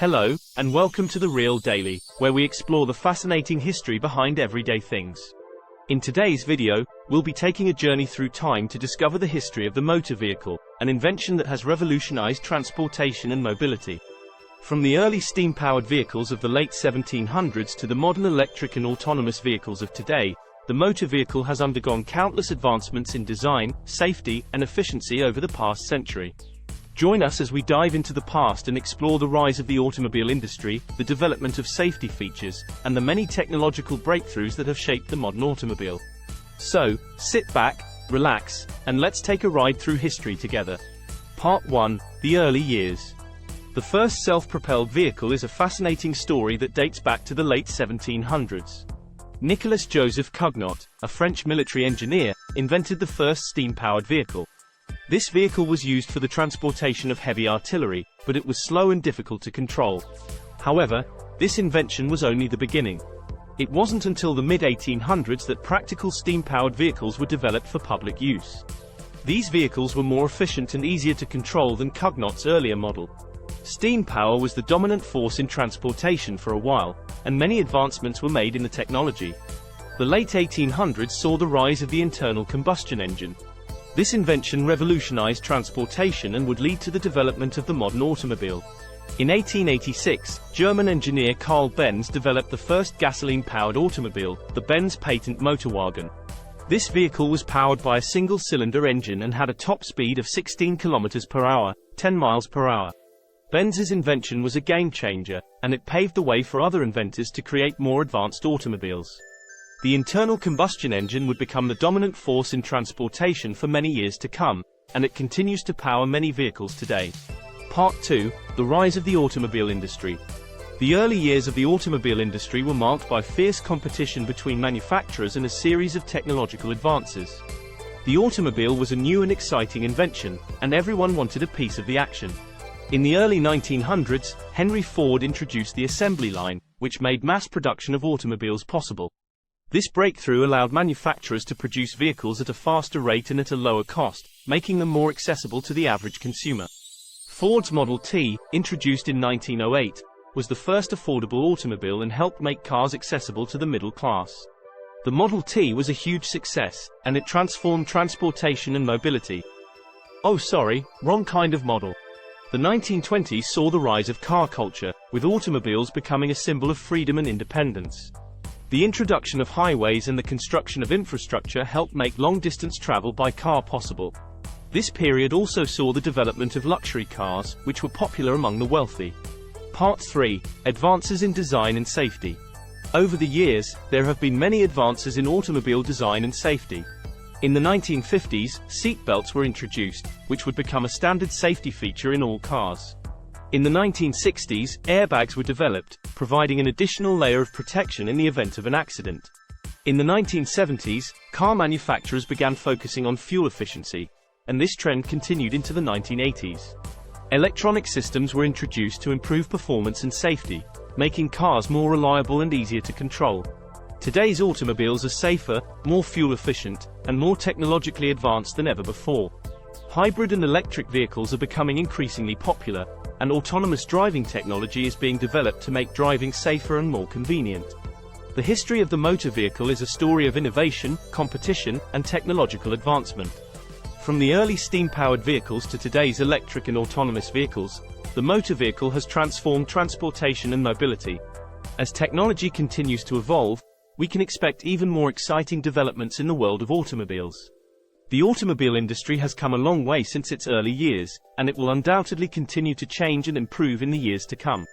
Hello, and welcome to The Real Daily, where we explore the fascinating history behind everyday things. In today's video, we'll be taking a journey through time to discover the history of the motor vehicle, an invention that has revolutionized transportation and mobility. From the early steam-powered vehicles of the late 1700s to the modern electric and autonomous vehicles of today, the motor vehicle has undergone countless advancements in design, safety, and efficiency over the past century. Join us as we dive into the past and explore the rise of the automobile industry, the development of safety features, and the many technological breakthroughs that have shaped the modern automobile. So, sit back, relax, and let's take a ride through history together. Part 1: The Early Years. The first self-propelled vehicle is a fascinating story that dates back to the late 1700s. Nicolas Joseph Cugnot, a French military engineer, invented the first steam-powered vehicle. This vehicle was used for the transportation of heavy artillery, but it was slow and difficult to control. However, this invention was only the beginning. It wasn't until the mid-1800s that practical steam-powered vehicles were developed for public use. These vehicles were more efficient and easier to control than Cugnot's earlier model. Steam power was the dominant force in transportation for a while, and many advancements were made in the technology. The late 1800s saw the rise of the internal combustion engine. This invention revolutionized transportation and would lead to the development of the modern automobile. In 1886, German engineer Carl Benz developed the first gasoline-powered automobile, the Benz patent motorwagen. This vehicle was powered by a single-cylinder engine and had a top speed of 16 km per hour, 10 miles per hour. Benz's invention was a game-changer, and it paved the way for other inventors to create more advanced automobiles. The internal combustion engine would become the dominant force in transportation for many years to come, and it continues to power many vehicles today. Part 2: The Rise of the Automobile Industry. The early years of the automobile industry were marked by fierce competition between manufacturers and a series of technological advances. The automobile was a new and exciting invention, and everyone wanted a piece of the action. In the early 1900s, Henry Ford introduced the assembly line, which made mass production of automobiles possible. This breakthrough allowed manufacturers to produce vehicles at a faster rate and at a lower cost, making them more accessible to the average consumer. Ford's Model T, introduced in 1908, was the first affordable automobile and helped make cars accessible to the middle class. The Model T was a huge success, and it transformed transportation and mobility. Oh sorry, wrong kind of model. The 1920s saw the rise of car culture, with automobiles becoming a symbol of freedom and independence. The introduction of highways and the construction of infrastructure helped make long-distance travel by car possible. This period also saw the development of luxury cars, which were popular among the wealthy. Part 3: Advances in Design and Safety. Over the years, there have been many advances in automobile design and safety. In the 1950s, seat belts were introduced, which would become a standard safety feature in all cars. In the 1960s, airbags were developed, providing an additional layer of protection in the event of an accident. In the 1970s, car manufacturers began focusing on fuel efficiency, and this trend continued into the 1980s. Electronic systems were introduced to improve performance and safety, making cars more reliable and easier to control. Today's automobiles are safer, more fuel efficient, and more technologically advanced than ever before. Hybrid and electric vehicles are becoming increasingly popular, and autonomous driving technology is being developed to make driving safer and more convenient. The history of the motor vehicle is a story of innovation, competition, and technological advancement. From the early steam-powered vehicles to today's electric and autonomous vehicles, the motor vehicle has transformed transportation and mobility. As technology continues to evolve, we can expect even more exciting developments in the world of automobiles. The automobile industry has come a long way since its early years, and it will undoubtedly continue to change and improve in the years to come.